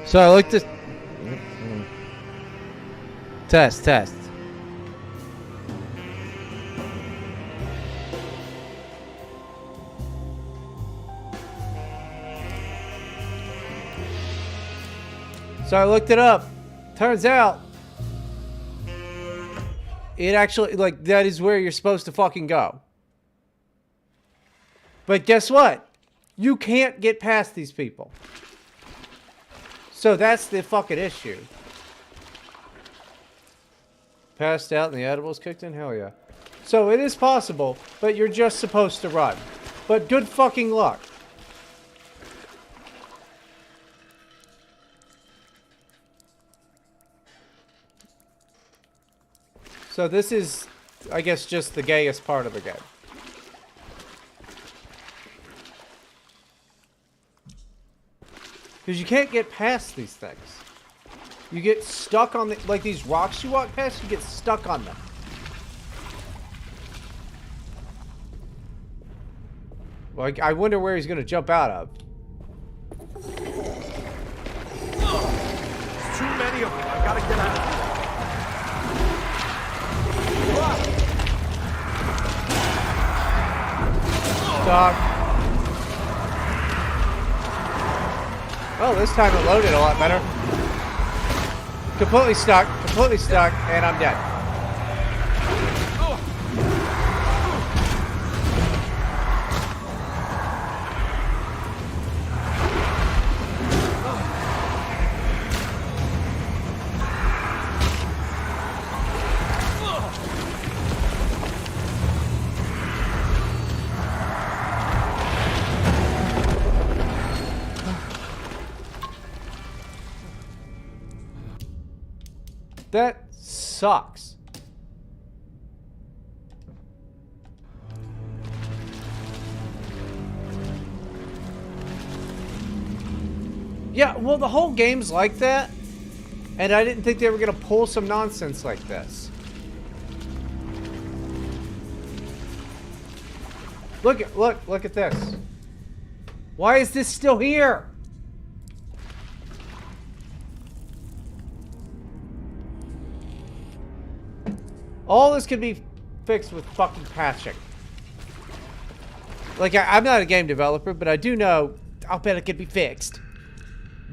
So I looked at... Test. So I looked it up. Turns out, it actually, like, that is where you're supposed to fucking go. But guess what? You can't get past these people. So that's the fucking issue. Passed out and the edibles kicked in? Hell yeah. So it is possible, but you're just supposed to run. But good fucking luck. So this is, I guess, just the gayest part of the game. Because you can't get past these things. You get stuck on the, like these rocks you walk past, you get stuck on them. Well, I wonder where he's going to jump out of. There's too many of them. I gotta get out of here. Stuck. Oh, this time it loaded a lot better. Completely stuck, and I'm dead. That sucks. Yeah, well, the whole game's like that, and I didn't think they were gonna pull some nonsense like this. Look at this. Why is this still here? All this could be fixed with fucking patching. Like, I'm not a game developer, but I do know, I'll bet it could be fixed.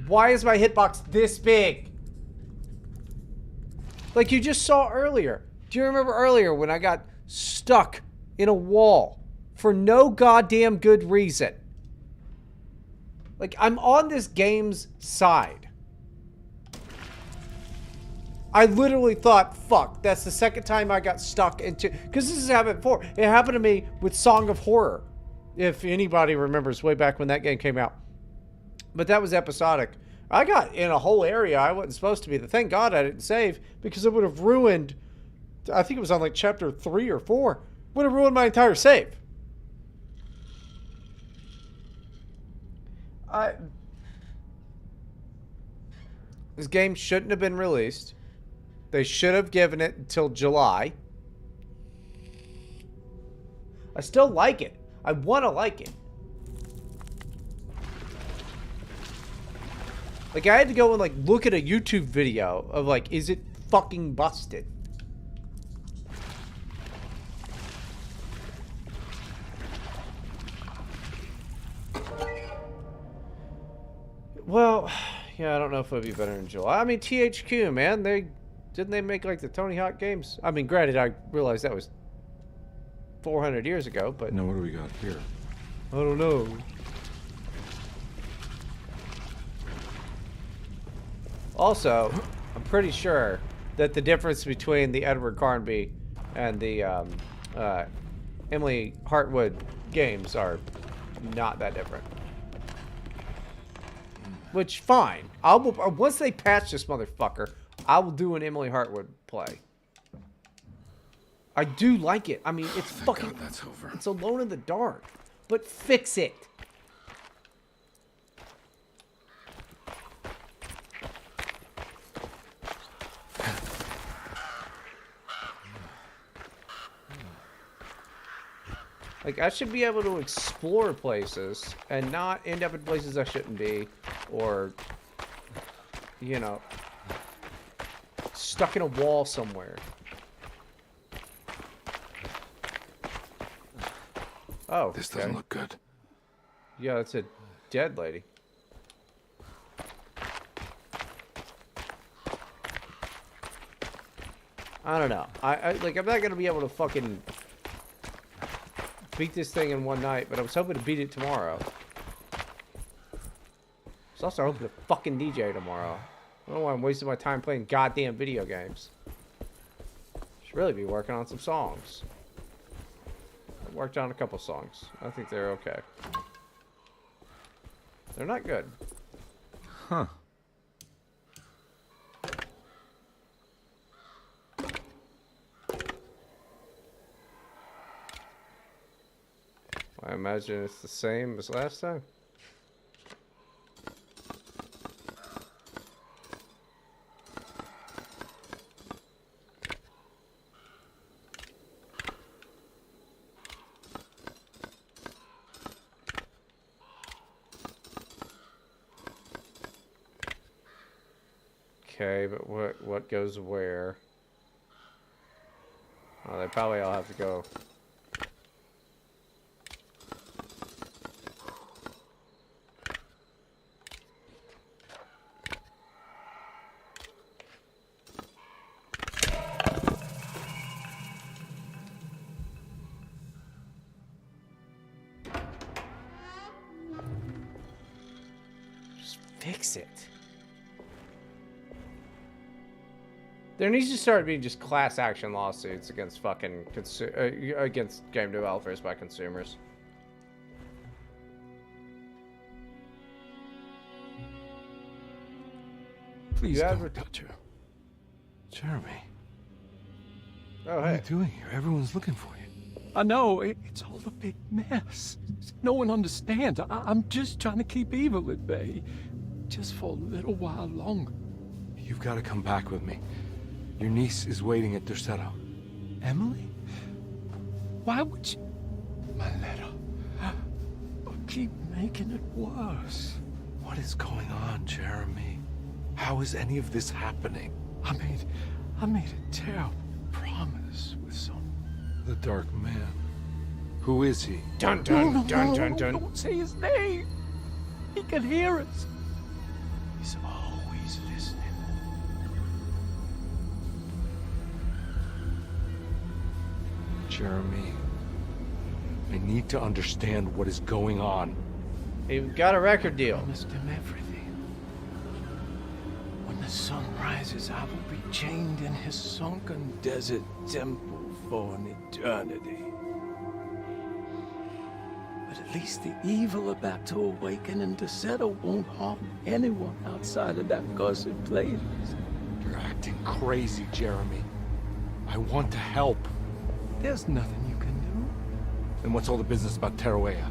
Why is my hitbox this big? Like you just saw earlier. Do you remember earlier when I got stuck in a wall for no goddamn good reason? Like, I'm on this game's side. I literally thought, fuck, that's the second time I got stuck into... Because this has happened before. It happened to me with Song of Horror. If anybody remembers way back when that game came out. But that was episodic. I got in a whole area I wasn't supposed to be. Thank God I didn't save. Because it would have ruined... I think it was on like chapter 3 or 4. Would have ruined my entire save. This game shouldn't have been released. They should have given it until July. I still like it. I want to like it. Like, I had to go and, like, look at a YouTube video of, like, is it fucking busted? Well, yeah, I don't know if it would be better in July. I mean, THQ, man, didn't they make like the Tony Hawk games? I mean, granted, I realized that was 400 years ago, but Now what do we got here? I don't know. Also, I'm pretty sure that the difference between the Edward Carnby and the Emily Hartwood games are not that different. Which, fine. Once they patch this motherfucker, I will do an Emily Hartwood play. I do like it. I mean, it's fucking... God, that's over. It's Alone in the Dark. But fix it. Like, I should be able to explore places and not end up in places I shouldn't be, or you know, stuck in a wall somewhere. Oh, This doesn't look good. Yeah, it's a dead lady. I don't know. Like, I'm not gonna be able to fucking beat this thing in one night, but I was hoping to beat it tomorrow. I was also hoping to fucking DJ tomorrow. I don't know why I'm wasting my time playing goddamn video games. Should really be working on some songs. I worked on a couple songs. I think they're okay. They're not good. Huh. I imagine it's the same as last time. Okay, but what goes where? Oh, they probably all have to go. Just fix it. There needs to start being just class action lawsuits against fucking against game developers by consumers. Please You don't ever- touch her. Jeremy, Oh, what are you hey. doing here? Everyone's looking for you. I know, it's all a big mess. No one understands. I'm just trying to keep evil at bay. Just for a little while longer. You've got to come back with me. Your niece is waiting at Derceto. Emily? Why would you... My letter. keep making it worse? What is going on, Jeremy? How is any of this happening? I made a terrible promise with someone. The Dark Man. Who is he? Dun dun dun dun dun. Don't say his name. He can hear us. He's always listening. Jeremy, I need to understand what is going on. He got a record deal. Promised him everything. When the sun rises, I will be chained in his sunken desert temple for an eternity. But at least the evil about to awaken in Derceto won't harm anyone outside of that cursed place. You're acting crazy, Jeremy. I want to help. There's nothing you can do. Then what's all the business about Teruea?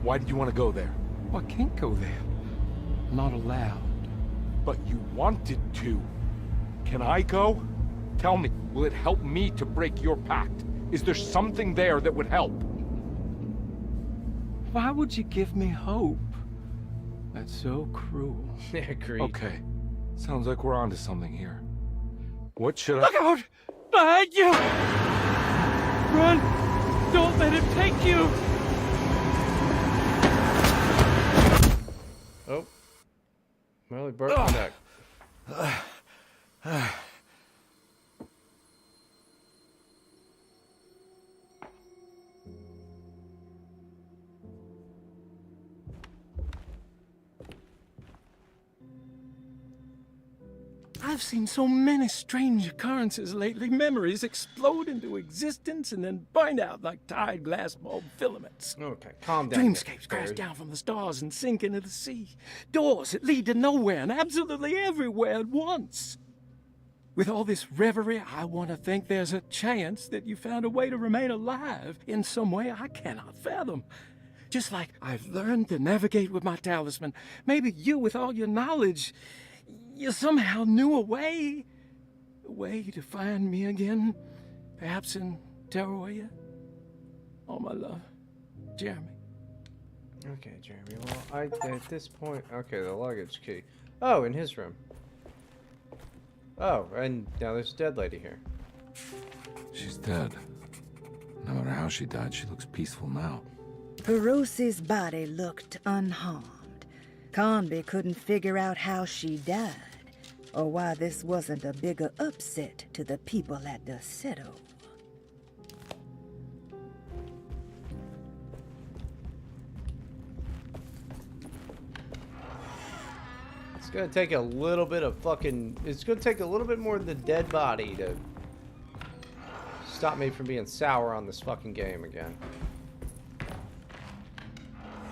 Why did you want to go there? I can't go there. I'm not allowed. But you wanted to. Can I go? Tell me, will it help me to break your pact? Is there something there that would help? Why would you give me hope? That's so cruel. Agreed. Okay. Sounds like we're onto something here. What should I... Look out! Behind you! Run! Don't let him take you! Oh. Well, he broke my neck. I've seen so many strange occurrences lately. Memories explode into existence and then burn out like tired glass bulb filaments. Okay, calm down. Dreamscapes crash down from the stars and sink into the sea. Doors that lead to nowhere and absolutely everywhere at once. With all this reverie, I want to think there's a chance that you found a way to remain alive in some way I cannot fathom. Just like I've learned to navigate with my talisman. Maybe you, with all your knowledge, you somehow knew a way to find me again. Perhaps in Teruea. All my love, Jeremy. Okay, Jeremy. Well, at this point... Okay, the luggage key. Oh, in his room. Oh, and now there's a dead lady here. She's dead. No matter how she died, she looks peaceful now. Perosi's body looked unharmed. Conby couldn't figure out how she died, or why this wasn't a bigger upset to the people at the Citto. It's gonna take a little bit of fucking... It's gonna take a little bit more than the dead body to stop me from being sour on this fucking game again.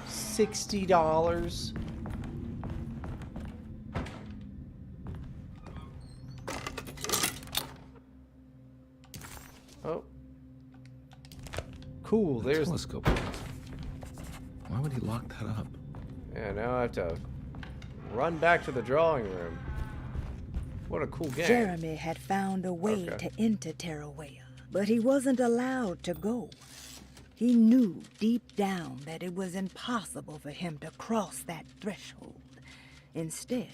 $60. Oh. Cool, there's... Telescope. Why would he lock that up? Yeah, now I have to run back to the drawing room. What a cool game. Jeremy had found a way to enter Terrawea, but he wasn't allowed to go. He knew deep down that it was impossible for him to cross that threshold. Instead,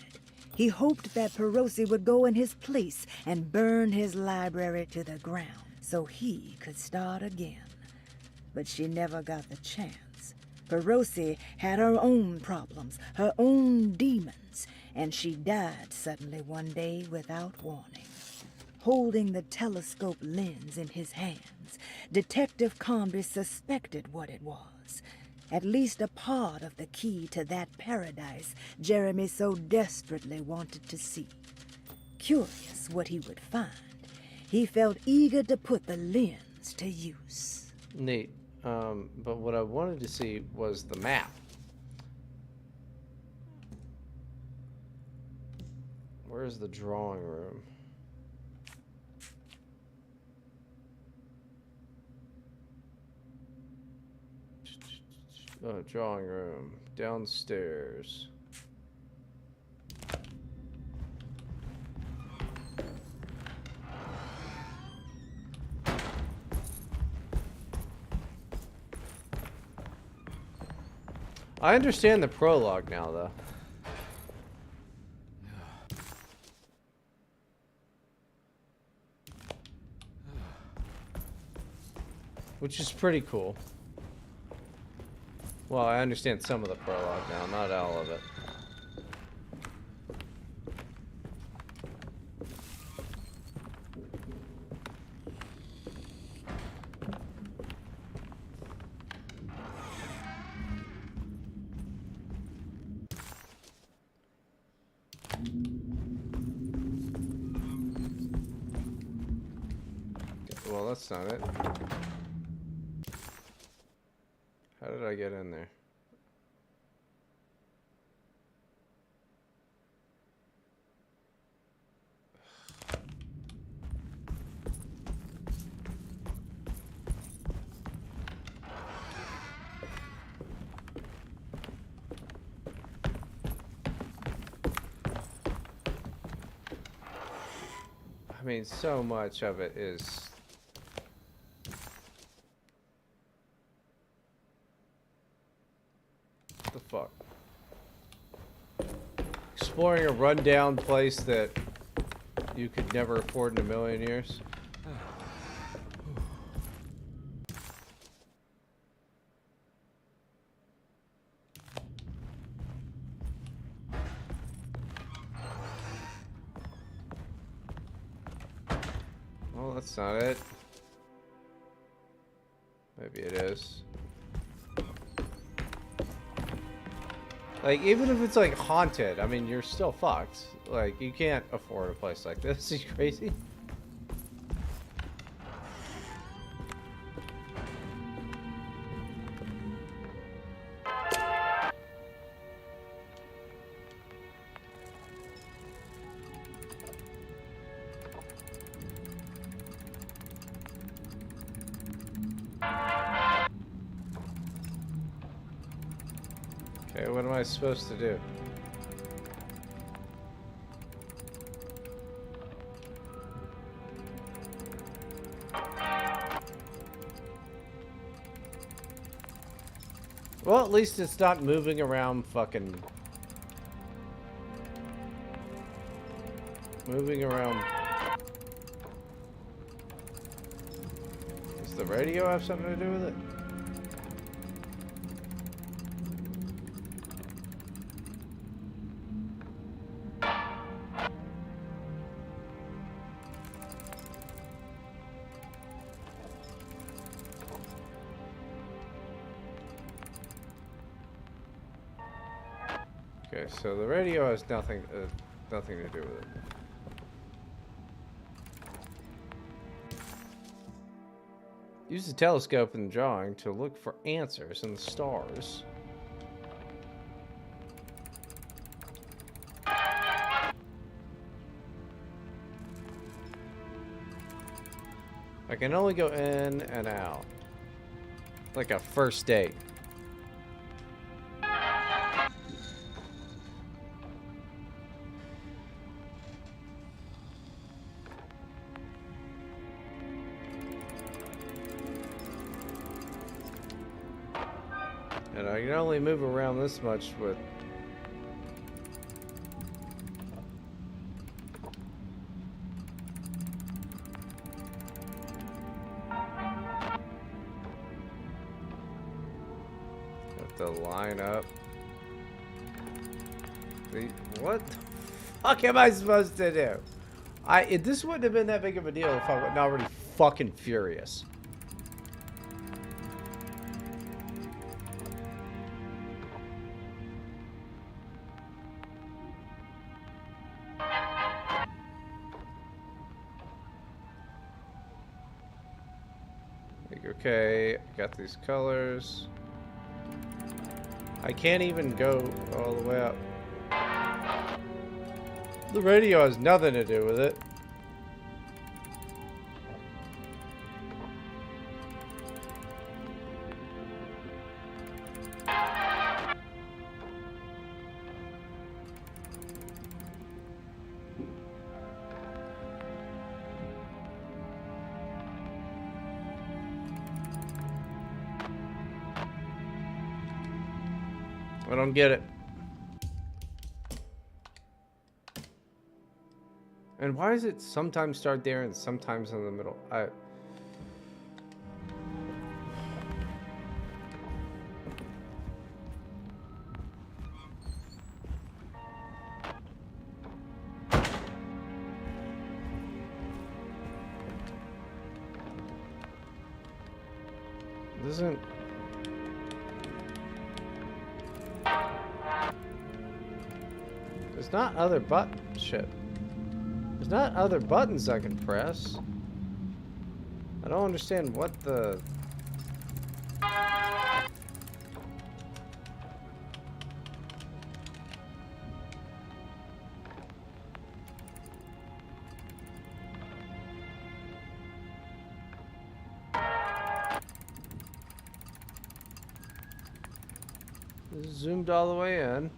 he hoped that Perosi would go in his place and burn his library to the ground so he could start again. But she never got the chance. Perosi had her own problems, her own demons, and she died suddenly one day without warning. Holding the telescope lens in his hands, Detective Conby suspected what it was. At least a part of the key to that paradise Jeremy so desperately wanted to see. Curious what he would find, he felt eager to put the lens to use. Neat. But what I wanted to see was the map. Where's the drawing room? Oh, drawing room. Downstairs. I understand the prologue now, though. Which is pretty cool. Well, I understand some of the prologue now, not all of it. Well, that's not it. How did I get in there? I mean, so much of it is... What the fuck? Exploring a rundown place that you could never afford in a million years. Well, that's not it. Maybe it is. Like, even if it's, like, haunted, I mean, you're still fucked. Like, you can't afford a place like this. Are you crazy? Okay, what am I supposed to do? Well, at least it's not moving around fucking... moving around. Does the radio have something to do with it? Okay, so the radio has nothing to do with it. Use the telescope in the drawing to look for answers in the stars. I can only go in and out. Like a first date. And I can only move around this much with... Have to line up. What the fuck am I supposed to do? This wouldn't have been that big of a deal if I wasn't already fucking furious. Okay, got these colors. I can't even go all the way up. The radio has nothing to do with it. I don't get it. And why does it sometimes start there and sometimes in the middle? Isn't... There's not other shit. There's not other buttons I can press. I don't understand what the... Zoomed all the way in.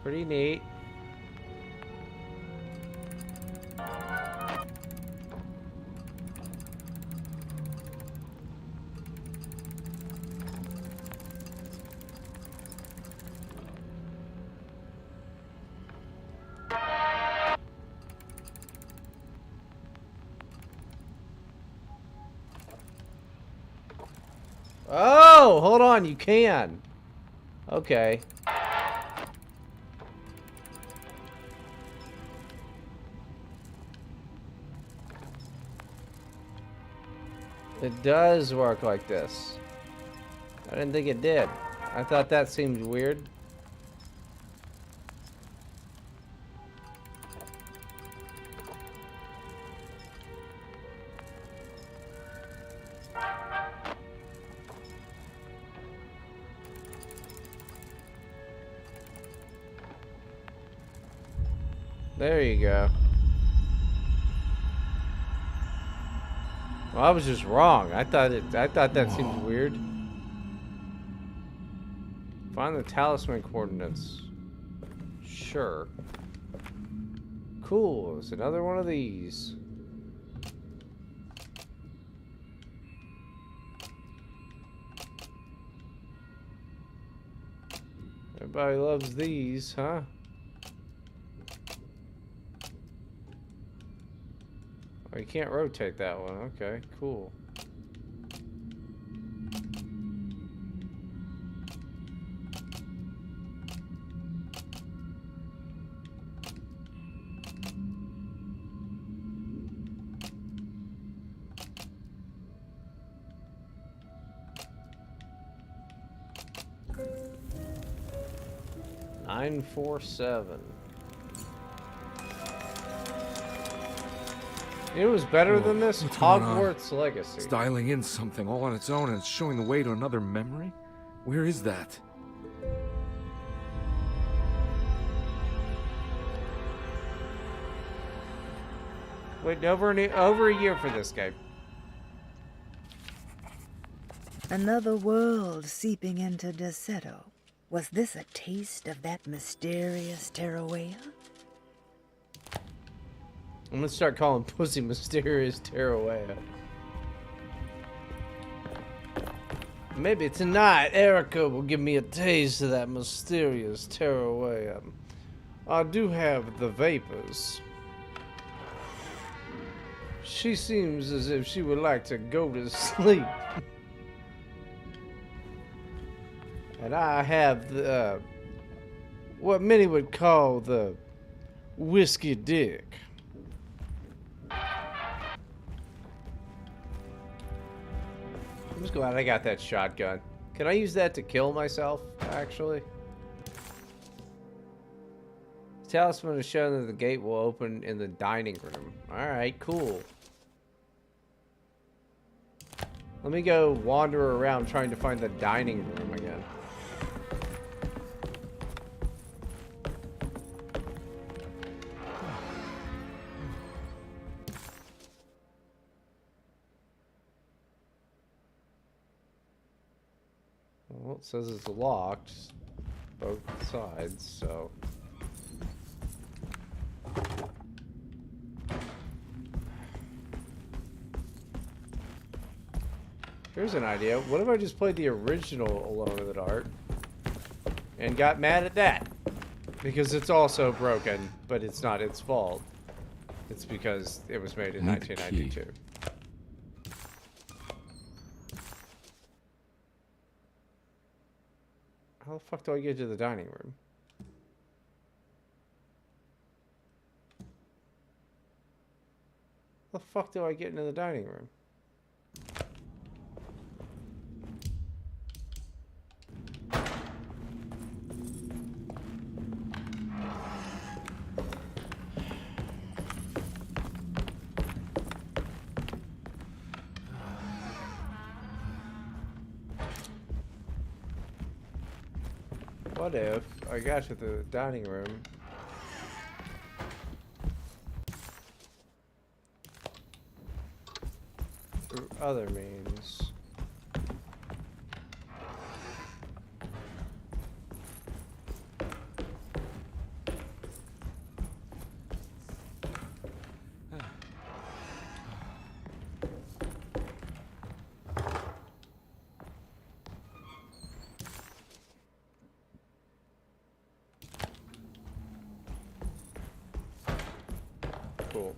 Pretty neat. Oh, hold on, you can. Okay. It does work like this. I didn't think it did. I thought that seemed weird. There you go. Well, I was just wrong. I thought that seemed weird. Find the talisman coordinates. Sure. Cool. It's another one of these. Everybody loves these, huh? you can't rotate that one. Okay, cool. Nine 4-7. It was better Whoa, than this. what's going on? Hogwarts Legacy. It's dialing in something all on its own and it's showing the way to another memory? Where is that? Waiting over a year for this game. Another world seeping into Deseto. Was this a taste of that mysterious Terawea? I'm gonna start calling pussy Mysterious Terawea. Maybe tonight Erica will give me a taste of that mysterious Terawea. I do have the vapors. She seems as if she would like to go to sleep. And I have the, what many would call the whiskey dick. I'm just glad I got that shotgun. Can I use that to kill myself, actually? Talisman has shown that the gate will open in the dining room. Alright, cool. Let me go wander around trying to find the dining room again. Well, it says it's locked, both sides, so... Here's an idea. What if I just played the original Alone in the Dark and got mad at that? Because it's also broken, but it's not its fault. It's because it was made in 1992. How the fuck do I get to the dining room? How the fuck do I get into the dining room? What if I got to the dining room through other means? Cool.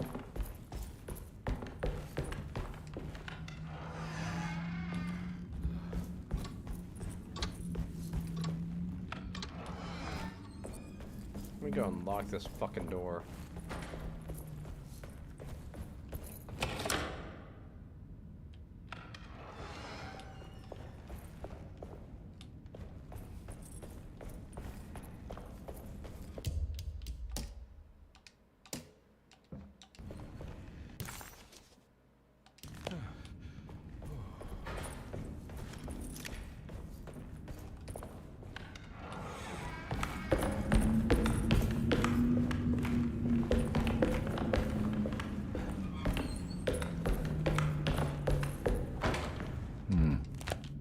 Let me go unlock this fucking door.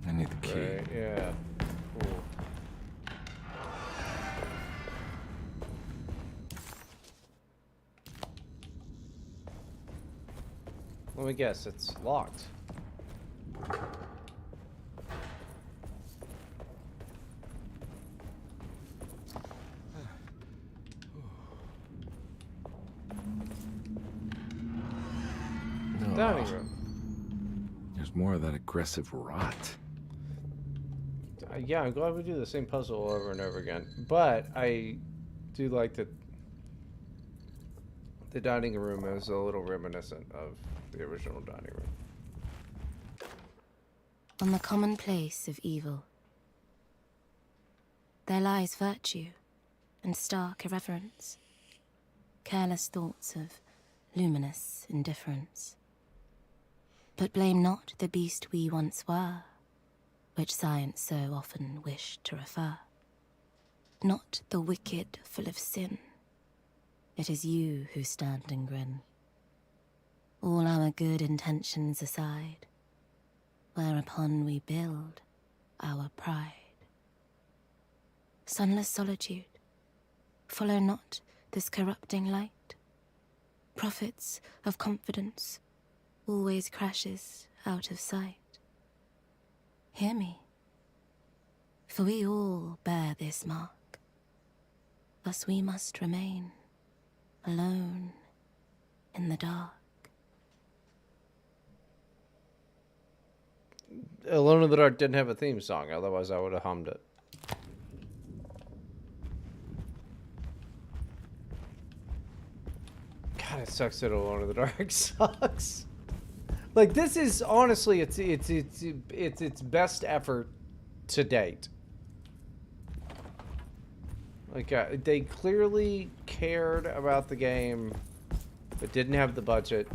I need the key. Right, yeah. Cool. Let me guess, it's locked. dining room. There's more of that aggressive rot. Yeah, I'm glad we do the same puzzle over and over again. But I do like that the dining room is a little reminiscent of the original dining room. On the commonplace of evil, there lies virtue and stark irreverence, careless thoughts of luminous indifference. But blame not the beast we once were, which science so often wished to refer. Not the wicked full of sin, it is you who stand and grin. All our good intentions aside, whereupon we build our pride. Sunless solitude, follow not this corrupting light. Prophets of confidence always crashes out of sight. Hear me, for we all bear this mark. Thus we must remain alone in the dark. Alone in the Dark didn't have a theme song, otherwise I would have hummed it. God, it sucks that Alone in the Dark sucks. Like, this is honestly its best effort to date. Like, they clearly cared about the game, but didn't have the budget.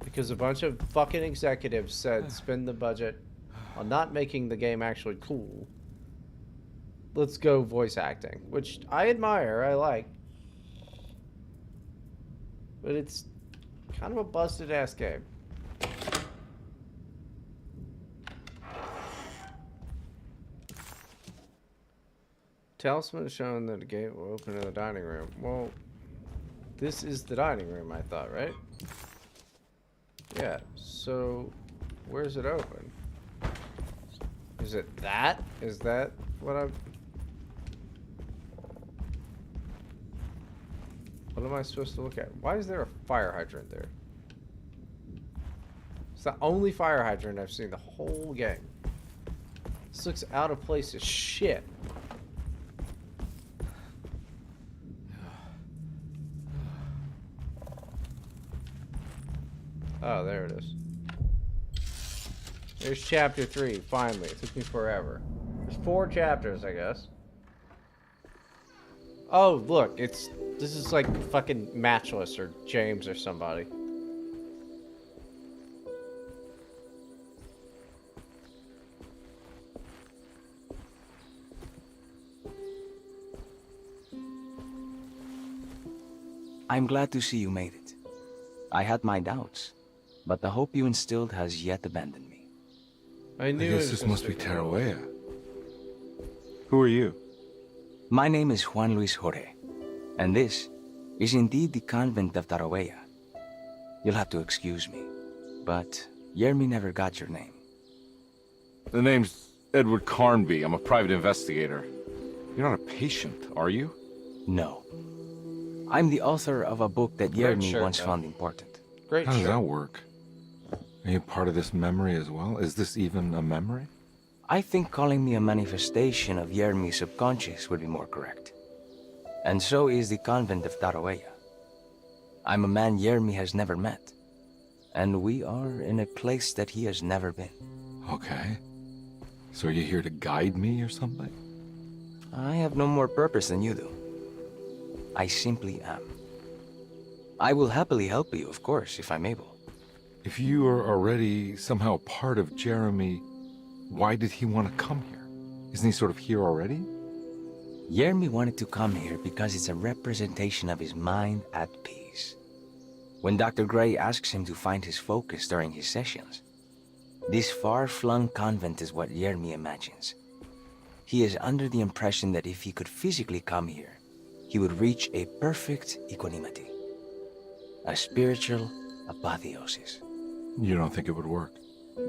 Because a bunch of fucking executives said, spend the budget on not making the game actually cool. Let's go voice acting, which I admire, I like. But it's kind of a busted ass game. Talisman is showing that the gate will open in the dining room. Well, this is the dining room, I thought, right? Yeah, so where's it open? Is it that? Is that what I'm... What am I supposed to look at? Why is there a fire hydrant there? It's the only fire hydrant I've seen the whole game. This looks out of place as shit. Oh, there it is. There's chapter 3, finally. It took me forever. There's 4 chapters, I guess. Oh, look, this is like fucking Matchless or James or somebody. I'm glad to see you made it. I had my doubts, but the hope you instilled has yet abandoned me. I knew I guess this must be Tarawea. Who are you? My name is Juan Luis Jorge, and this is indeed the convent of Tarawea. You'll have to excuse me, but Yermi never got your name. The name's Edward Carnby. I'm a private investigator. You're not a patient, are you? No. I'm the author of a book that Great Yermi shirt, once though. found important. Great How does shirt. that work? Are you part of this memory as well? Is this even a memory? I think calling me a manifestation of Yermi's subconscious would be more correct. And so is the convent of Tarawea. I'm a man Yermi has never met, and we are in a place that he has never been. Okay. So are you here to guide me or something? I have no more purpose than you do. I simply am. I will happily help you, of course, if I'm able. If you are already somehow part of Jeremy, why did he want to come here? Isn't he sort of here already? Yermi wanted to come here because it's a representation of his mind at peace. When Dr. Gray asks him to find his focus during his sessions, this far-flung convent is what Yermi imagines. He is under the impression that if he could physically come here, he would reach a perfect equanimity. A spiritual apotheosis. You don't think it would work?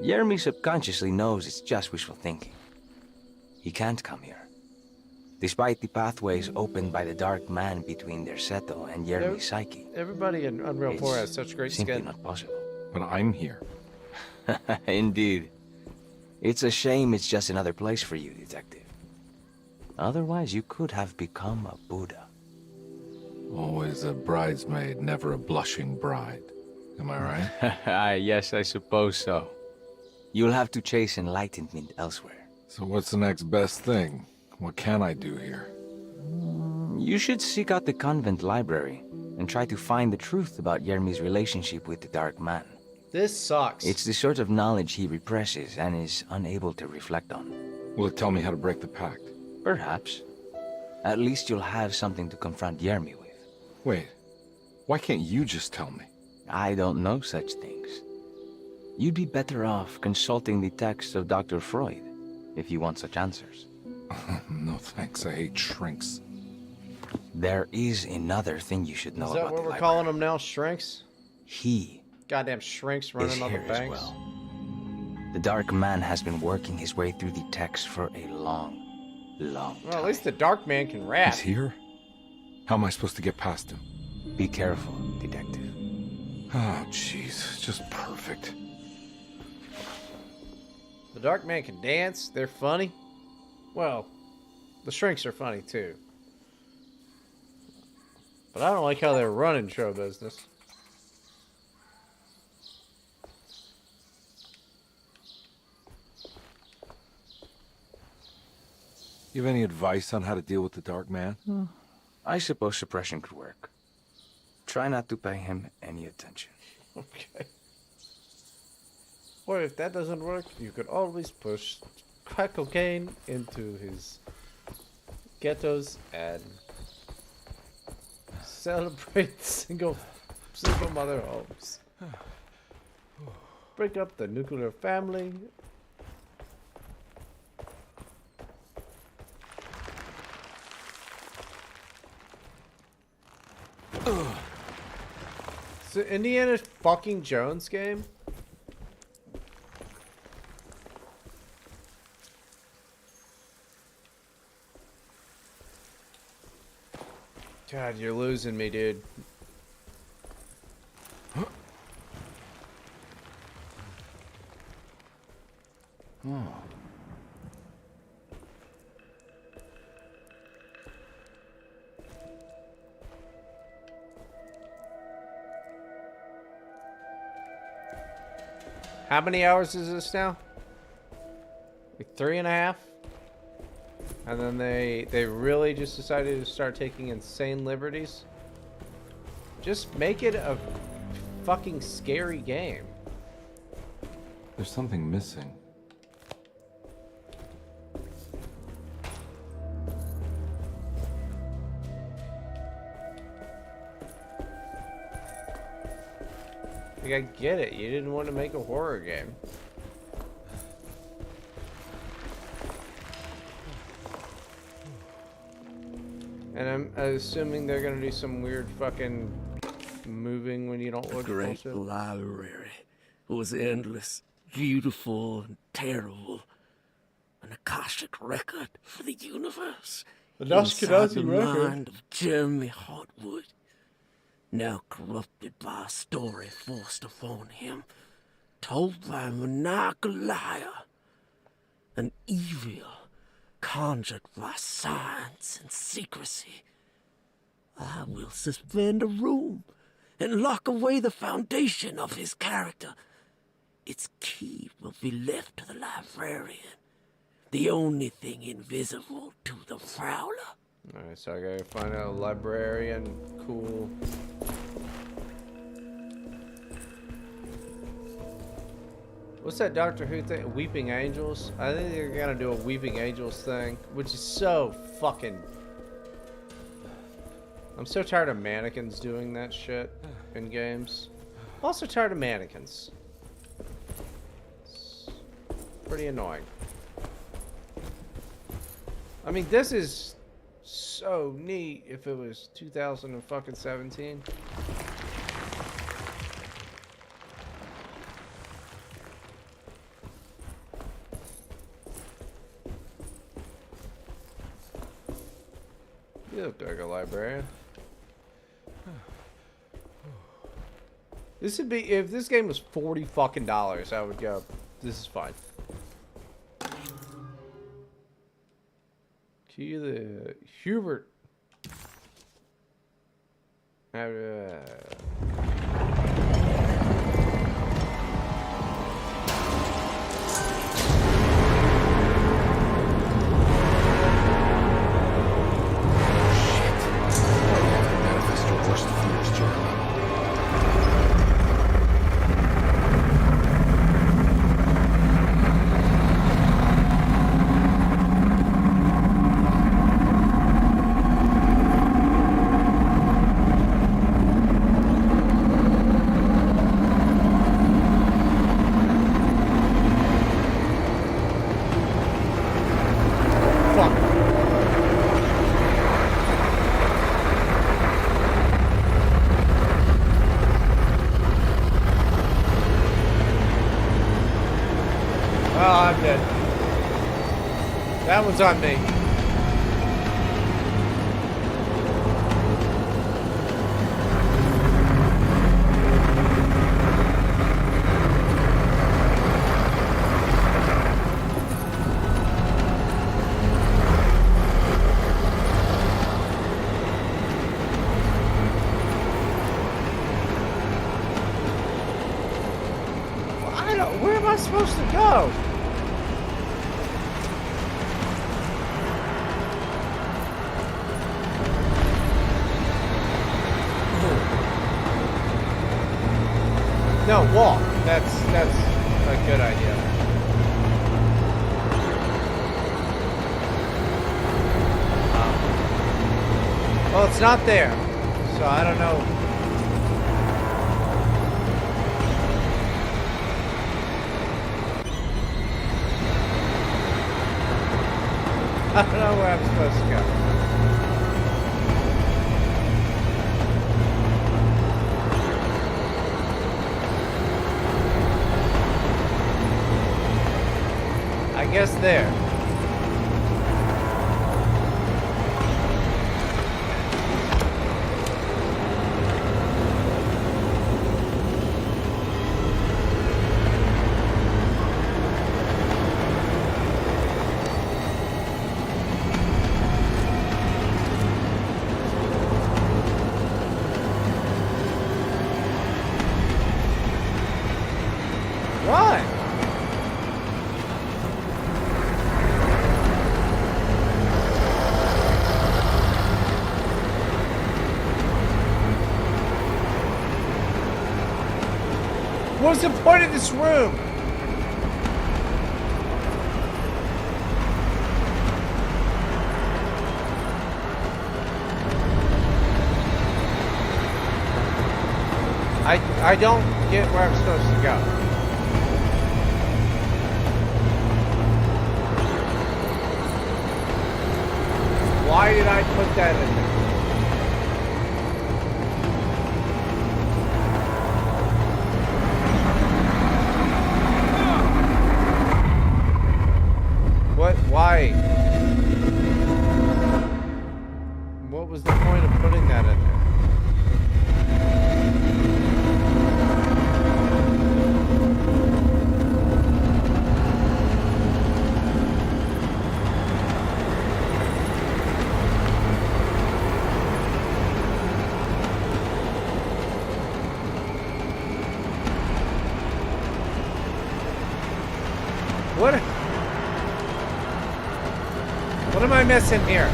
Yermi subconsciously knows it's just wishful thinking. He can't come here. despite the pathways opened by the dark man between their Seto and Yermi's psyche. Everybody in Unreal 4 has It's such great simply skin. not possible. But I'm here. Indeed. It's a shame it's just another place for you, Detective. Otherwise, you could have become a Buddha. Always a bridesmaid, never a blushing bride. Am I right? Yes, I suppose so. You'll have to chase enlightenment elsewhere. So what's the next best thing? What can I do here? You should seek out the convent library and try to find the truth about Yermi's relationship with the Dark Man. This sucks. It's the sort of knowledge he represses and is unable to reflect on. Will it tell me how to break the pact? Perhaps. At least you'll have something to confront Yermi with. Wait, why can't you just tell me? I don't know such things. You'd be better off consulting the text of Dr. Freud if you want such answers. No thanks, I hate shrinks. There is another thing you should know Is that about what the we're library. calling them now? Shrinks? He Goddamn shrinks is running on the here as banks. well. The Dark Man has been working his way through the text for a long Well, time. at least the Dark Man can rap. He's here? How am I supposed to get past him? Be careful, Detective. Oh, jeez, just perfect. The Dark Man can dance. They're funny. Well, the shrinks are funny too. But I don't like how they're running show business. You have any advice on how to deal with the Dark Man? I suppose suppression could work. Try not to pay him any attention. Okay. Or if that doesn't work, you could always push crack cocaine into his ghettos and celebrate single mother homes. Break up the nuclear family. It's an Indiana fucking Jones game. God, you're losing me, dude. How many hours is this now? Like 3.5? And then they really just decided to start taking insane liberties? Just make it a fucking scary game. There's something missing. Like, I get it. You didn't want to make a horror game. And I'm assuming they're gonna do some weird fucking moving when you don't The look great bullshit. library was endless, beautiful, and terrible. An Akashic record for the universe. An Inside Ashkenazi the record? mind of Jeremy Hartwood. Now corrupted by a story forced upon him, told by a maniacal liar. An evil conjured by science and secrecy. I will suspend a room and lock away the foundation of his character. Its key will be left to the librarian, the only thing invisible to the Prowler. Alright, so I gotta find a librarian. Cool. What's that Doctor Who thing? Weeping Angels? I think they're gonna do a Weeping Angels thing, which is so fucking... I'm so tired of mannequins doing that shit in games. I'm also tired of mannequins. It's pretty annoying. I mean, this is so neat if it was 2017. You look like a librarian. This would be, if this game was $40 fucking, I would go, this is fine. Key the Hubert. Manifest your worst fears, Jeremy. Fuck. Oh, I'm dead. That one's on me. I don't. Where am I supposed to go? No, walk. That's a good idea. Well, it's not there, so I don't know. I don't know where I'm supposed to go. I guess there. Why? What's the point of this room? I don't get where I'm supposed to go. Why did I put that in there? What? Why? What was the point of putting that in there? What am I missing here?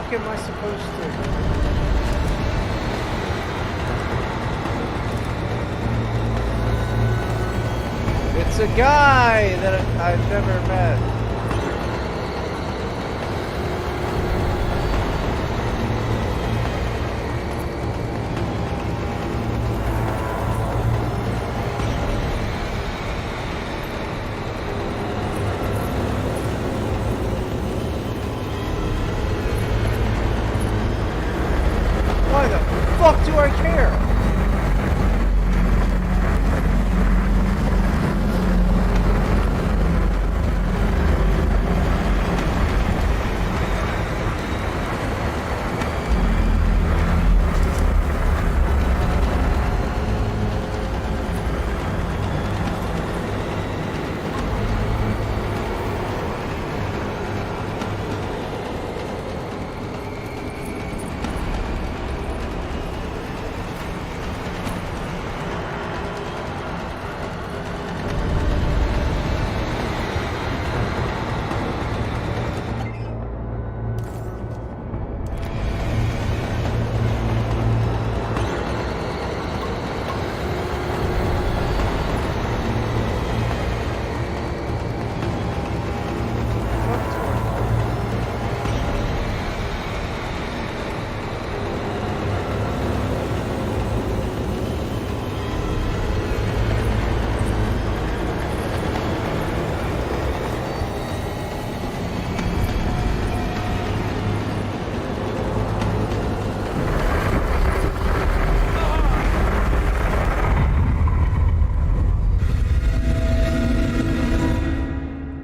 fuck am I supposed to? It's a guy that I've never met. Why the fuck do I care?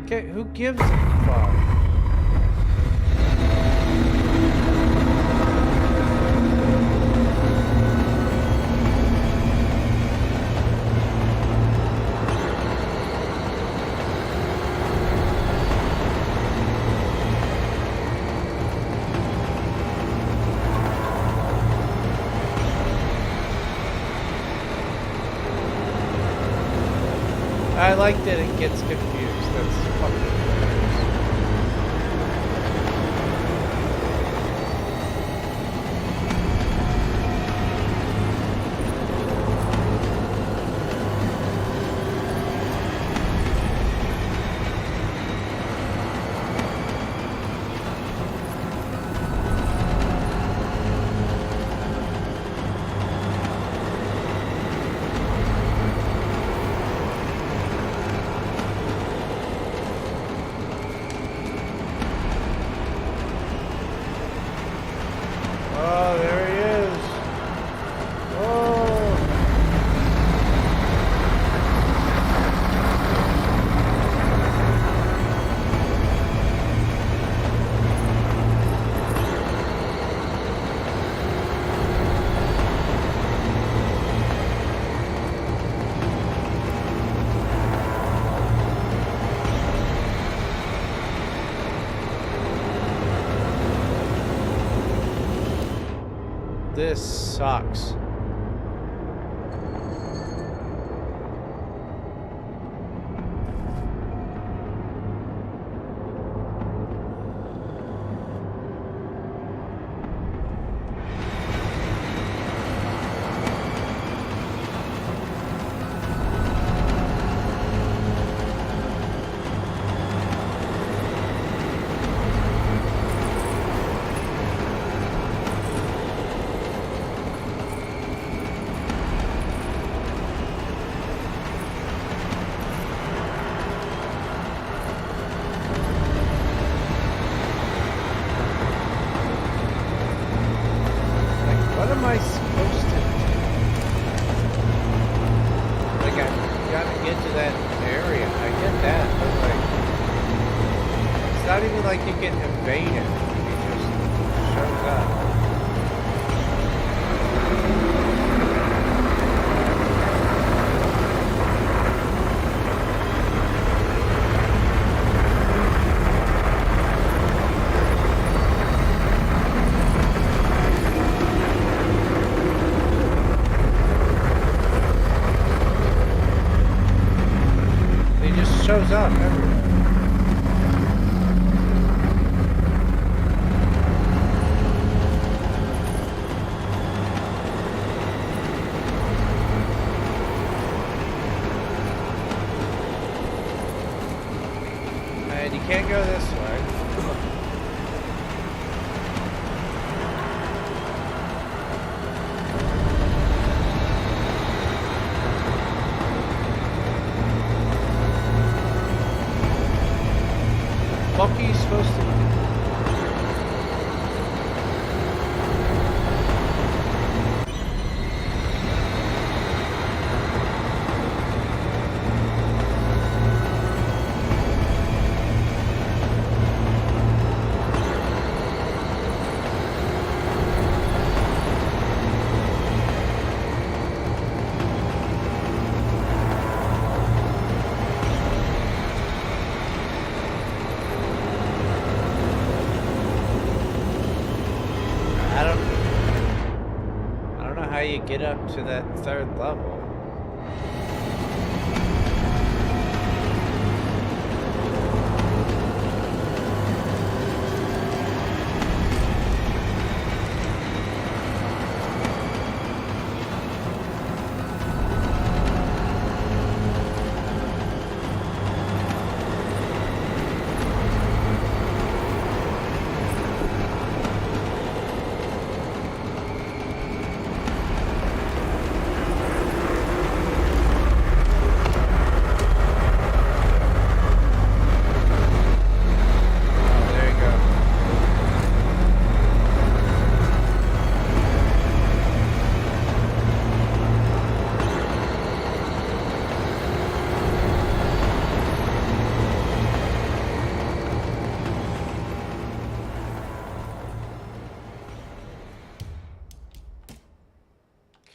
Okay, who gives a fuck? I like that it gets confused. That's fucking hilarious. Oh, there he is. Oh. This sucks. What am I supposed to do? Like, I gotta get to that area. I get that, but like, it's not even like you can evade it. It just shows up. Shows up everywhere. And you can't go this way. Bucky's supposed to... I don't know how you get up to that third level.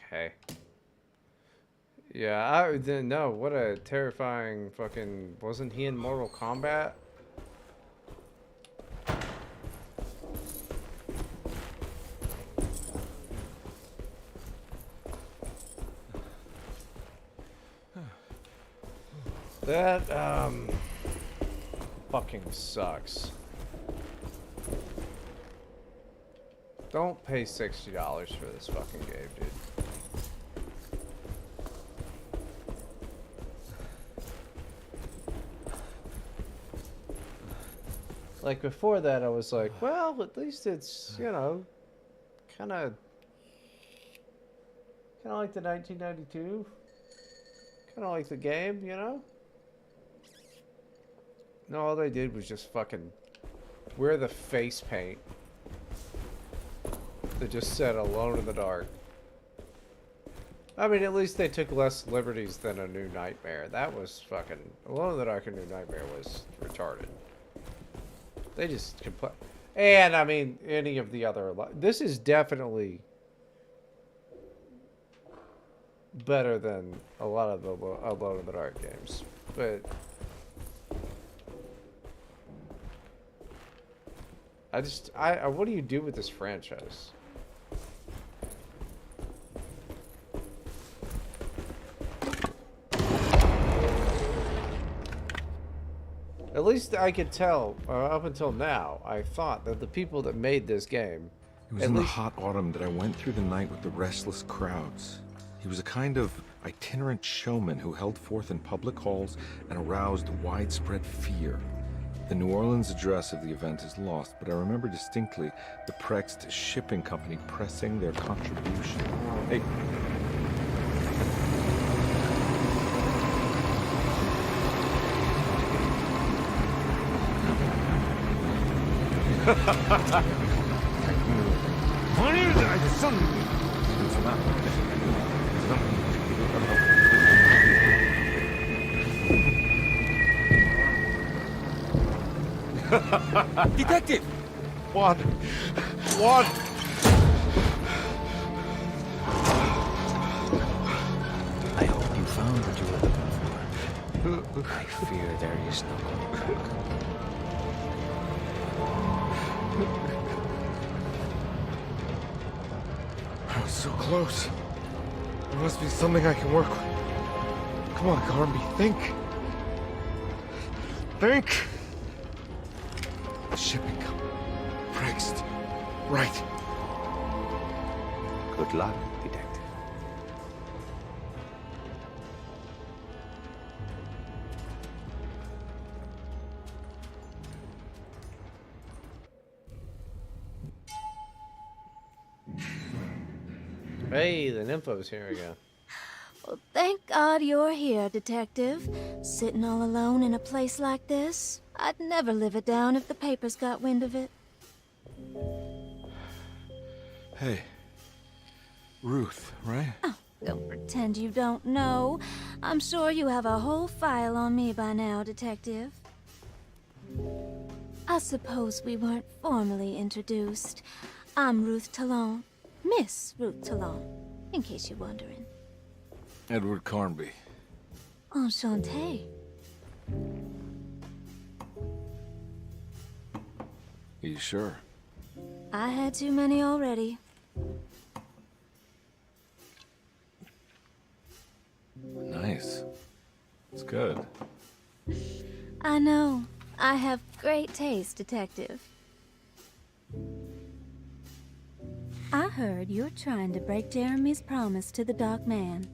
Okay. Yeah, I didn't know. What a terrifying fucking... Wasn't he in Mortal Kombat? That, fucking sucks. Don't pay $60 for this fucking game, dude. Like, before that, I was like, well, at least it's, you know, kind of like the 1992. Kind of like the game, you know? No, all they did was just fucking wear the face paint. They just said Alone in the Dark. I mean, at least they took less liberties than A New Nightmare. That was fucking... Alone in the Dark and New Nightmare was retarded. They just complain. And, I mean, any of the other... This is definitely better than a lot of the Alone in the Dark games. But... what do you do with this franchise? At least I could tell, up until now, I thought that the people that made this game... It was in the hot autumn that I went through the night with the restless crowds. He was a kind of itinerant showman who held forth in public halls and aroused widespread fear. The New Orleans address of the event is lost, but I remember distinctly the Prext Shipping Company pressing their contribution. Hey. Detective! What? I hope you found what you were looking for. I fear there is no going back. I was so close. There must be something I can work with. Come on, Garmby, think. Think! Shipping company. Prext. Right. Good luck, detective. Hey, the nymphos, here we go. Well, thank God you're here, Detective. Sitting all alone in a place like this, I'd never live it down if the papers got wind of it. Hey. Ruth, right? Oh, don't pretend you don't know. I'm sure you have a whole file on me by now, Detective. I suppose we weren't formally introduced. I'm Ruth Talon. Miss Ruth Talon, in case you're wondering. Edward Carnby. Enchanté. Are you sure? I had too many already. Nice. It's good. I know. I have great taste, Detective. I heard you're trying to break Jeremy's promise to the Dark Man.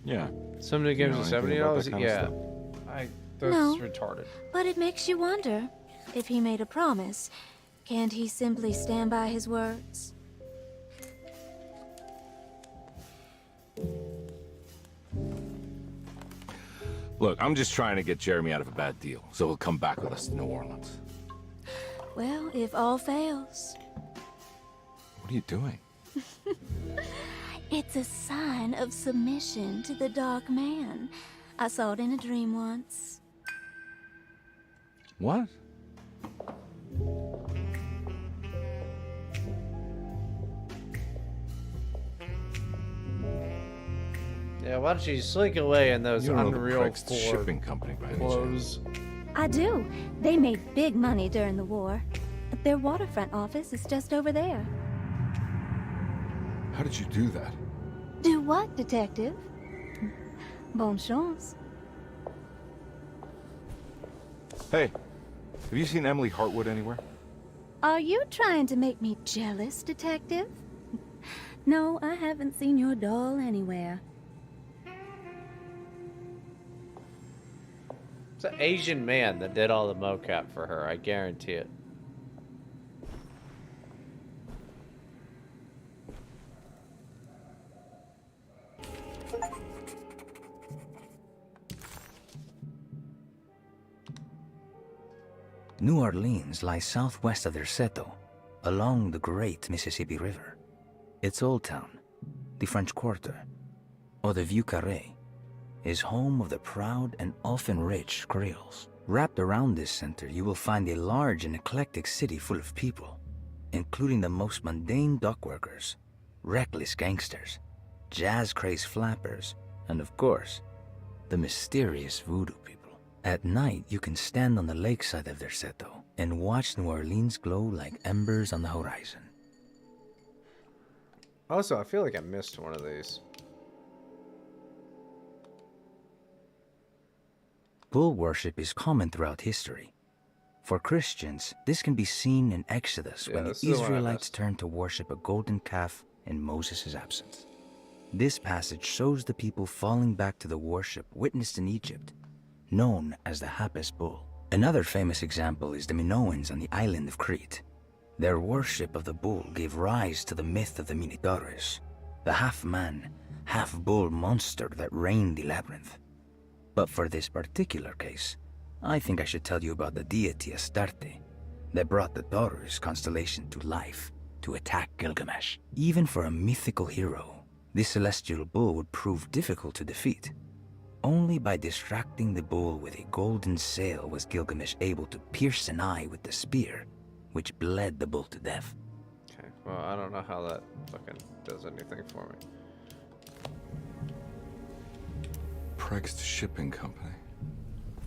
Yeah. Somebody gives You know you anything about that $70? kind of Yeah. stuff? That's No. retarded. But it makes you wonder, if he made a promise, can't he simply stand by his words? Look, I'm just trying to get Jeremy out of a bad deal, so he'll come back with us to New Orleans. Well, if all fails, What are you doing? it's a sign of submission to the Dark Man. I saw it in a dream once. What? Yeah, why don't you slink away in those You don't know the Unreal Craig's 4 shipping company by any chance? clothes? I do. They made big money during the war. But their waterfront office is just over there. How did you do that? Do what, Detective? Bonne chance. Hey, have you seen Emily Hartwood anywhere? Are you trying to make me jealous, Detective? No, I haven't seen your doll anywhere. It's an Asian man that did all the mocap for her, I guarantee it. New Orleans lies southwest of Derceto, along the great Mississippi River. Its Old Town, the French Quarter, or the Vieux Carré, is home of the proud and often rich Creoles. Wrapped around this center, you will find a large and eclectic city full of people, including the most mundane dock workers, reckless gangsters, jazz-crazed flappers, and of course, the mysterious voodoo people. At night, you can stand on the lakeside of Derceto and watch New Orleans glow like embers on the horizon. Also, I feel like I missed one of these. Bull worship is common throughout history. For Christians, this can be seen in Exodus when the this is the one I Israelites missed. turned to worship a golden calf in Moses' absence. This passage shows the people falling back to the worship witnessed in Egypt, known as the Hapes bull. Another famous example is the Minoans on the island of Crete. Their worship of the bull gave rise to the myth of the Minotaurus, the half-man, half-bull monster that reigned the labyrinth. But for this particular case, I think I should tell you about the deity Astarte that brought the Taurus constellation to life to attack Gilgamesh. Even for a mythical hero, this celestial bull would prove difficult to defeat. Only by distracting the bull with a golden sail was Gilgamesh able to pierce an eye with the spear, which bled the bull to death. Okay, well, I don't know how that fucking does anything for me. Craig's Shipping Company.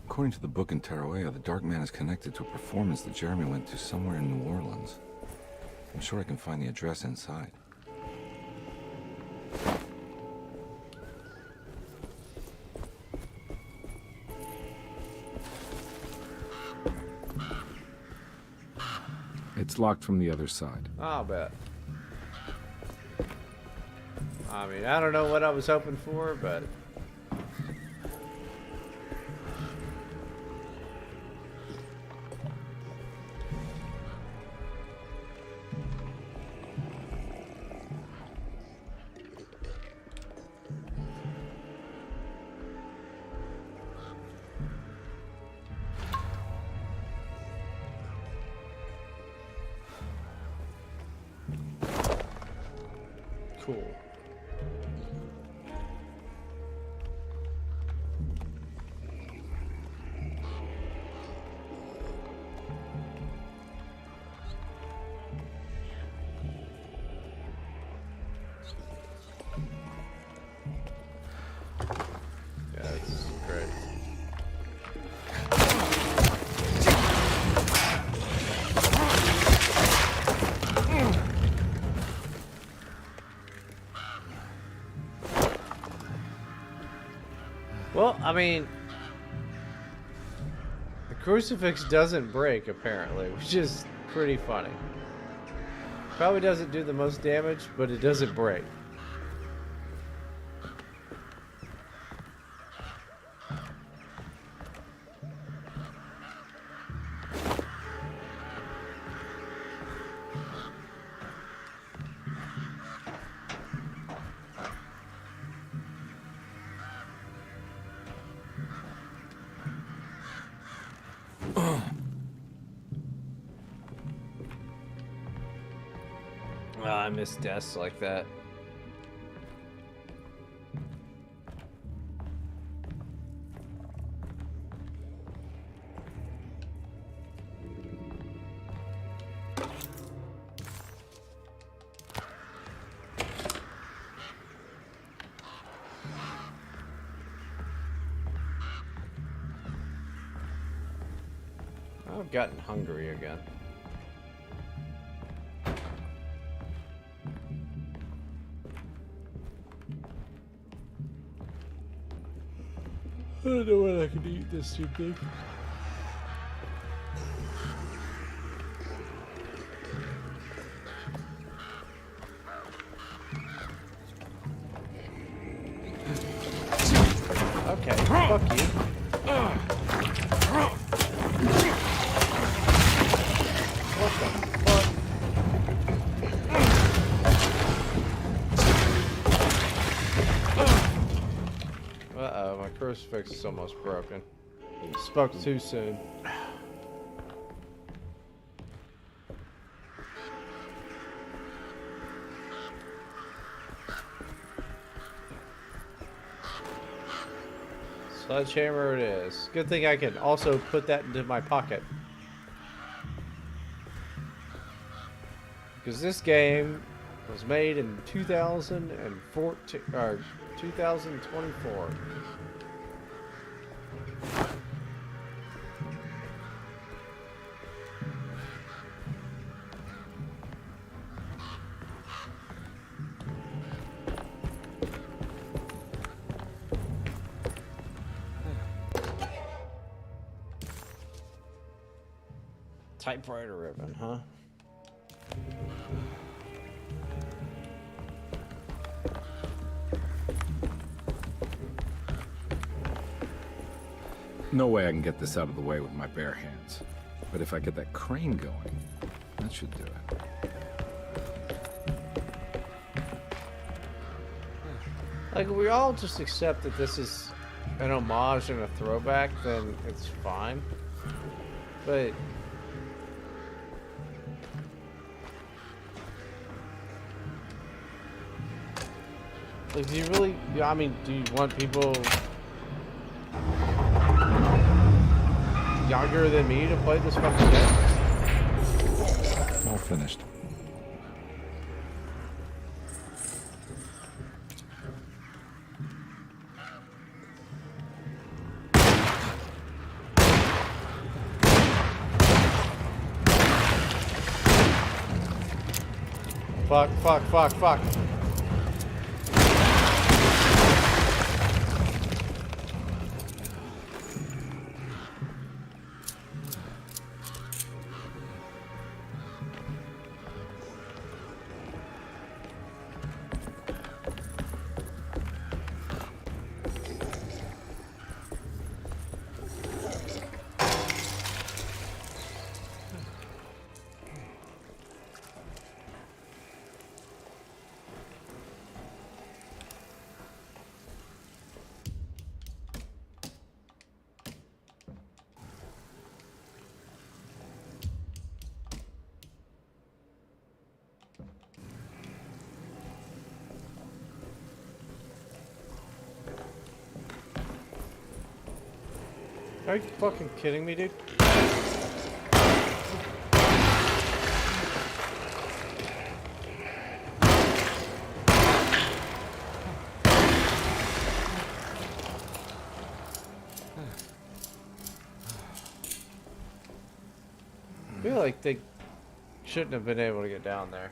According to the book in Tarawea, the Dark Man is connected to a performance that Jeremy went to somewhere in New Orleans. I'm sure I can find the address inside. It's locked from the other side. I'll bet. I mean, I don't know what I was hoping for, but... cool. Yeah, this is great. Well, I mean, the crucifix doesn't break, apparently, which is pretty funny. Probably doesn't do the most damage, but it doesn't break. I miss deaths like that. I've gotten hungry again. I don't know when I can eat this evening. Okay, fuck you. What the fuck? Uh-oh, my crucifix is almost broken. Spoke too soon. Sledgehammer it is. Good thing I can also put that into my pocket. Because this game was made in 2014 or 2024. Typewriter ribbon, huh? No way I can get this out of the way with my bare hands. But if I get that crane going, that should do it. Like, we all just accept that this is an homage and a throwback, then it's fine. But like, do you really? I mean, do you want people younger than me to play this fucking game? All finished. Fuck, fuck, fuck, fuck. Are you fucking kidding me, dude? I feel like they shouldn't have been able to get down there.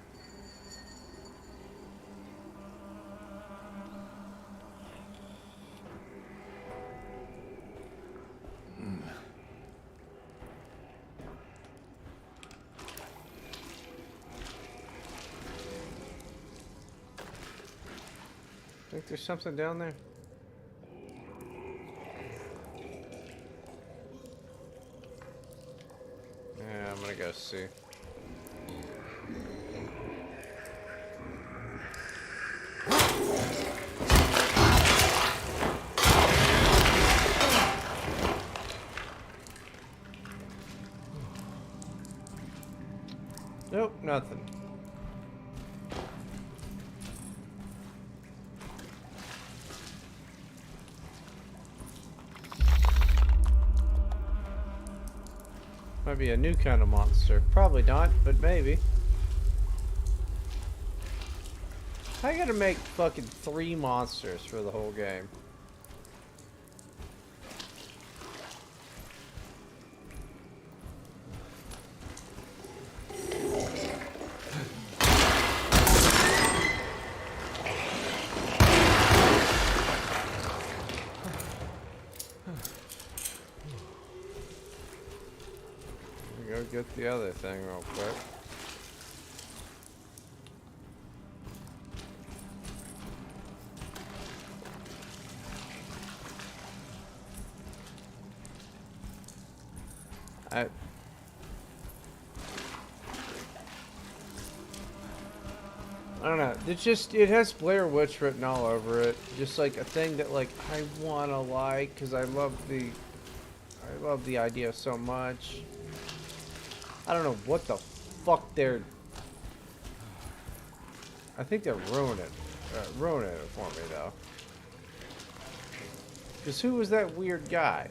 Think there's something down there? Yeah, I'm gonna go see. Nope, nothing. Might be a new kind of monster. Probably not, but maybe. I gotta make fucking 3 monsters for the whole game. Go get the other thing real quick. I don't know. It's just, it has Blair Witch written all over it. Just like a thing that like I wanna like because I love the idea so much. I don't know what the fuck they're. I think they're ruining it for me though. Cause who was that weird guy?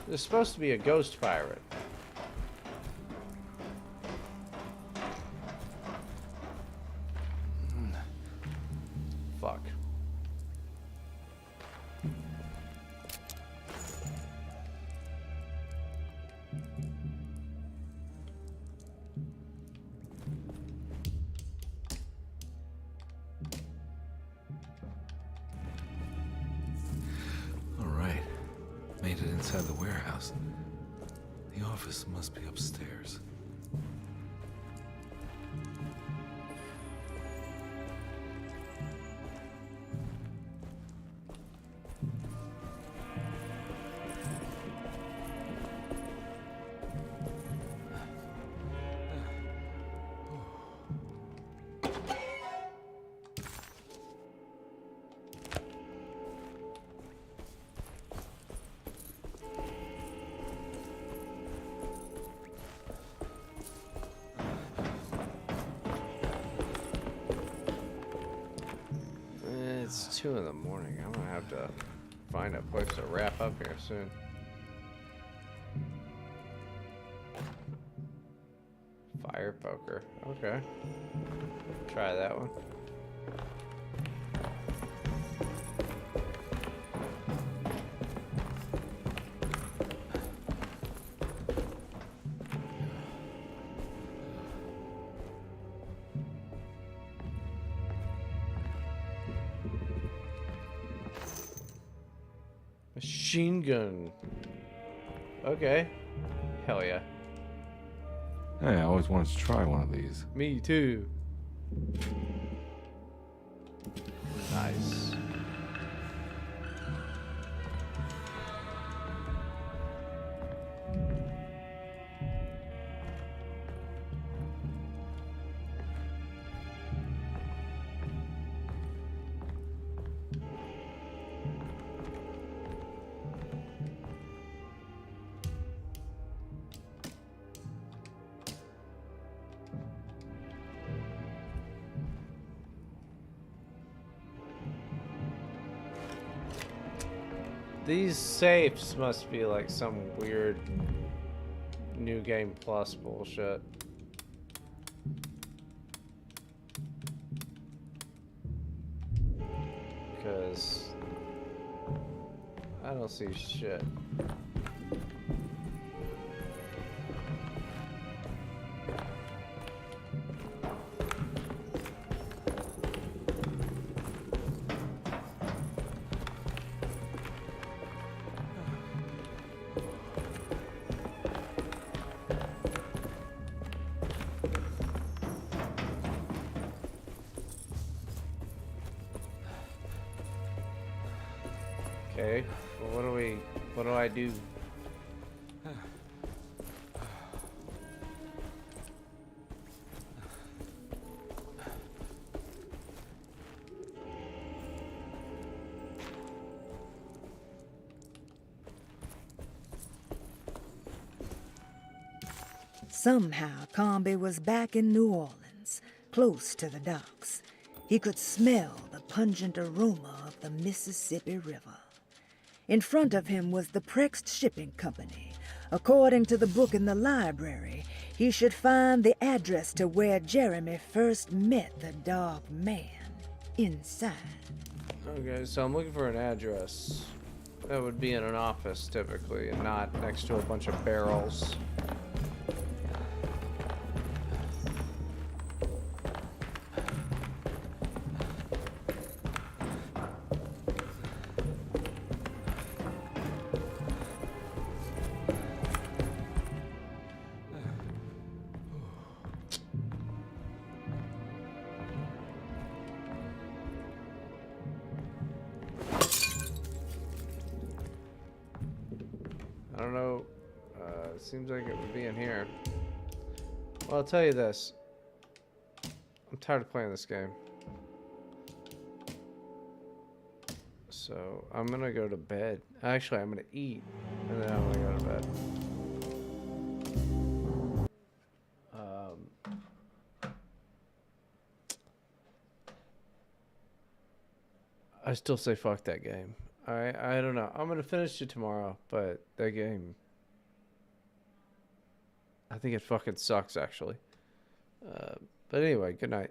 There's supposed to be a ghost pirate. Fuck. All right. Made it inside the warehouse. The office must be upstairs. It's 2 in the morning. I'm gonna have to find a place to wrap up here soon. Fire poker. Okay. Try that one. Machine gun. Okay. Hell yeah. Hey, I always wanted to try one of these. Me too. Nice. These safes must be like some weird new game plus bullshit. Because I don't see shit. Okay, well, what do I do? Somehow, Comby was back in New Orleans, close to the docks. He could smell the pungent aroma of the Mississippi River. In front of him was the Prext Shipping Company. According to the book in the library, he should find the address to where Jeremy first met the Dark Man inside. Okay, so I'm looking for an address. That would be in an office typically, and not next to a bunch of barrels. I don't know. It seems like it would be in here. Well, I'll tell you this. I'm tired of playing this game. So, I'm gonna go to bed. Actually, I'm gonna eat, and then I'm gonna go to bed. I still say fuck that game. I don't know. I'm gonna finish it tomorrow, but that game, I think it fucking sucks actually. But anyway, good night.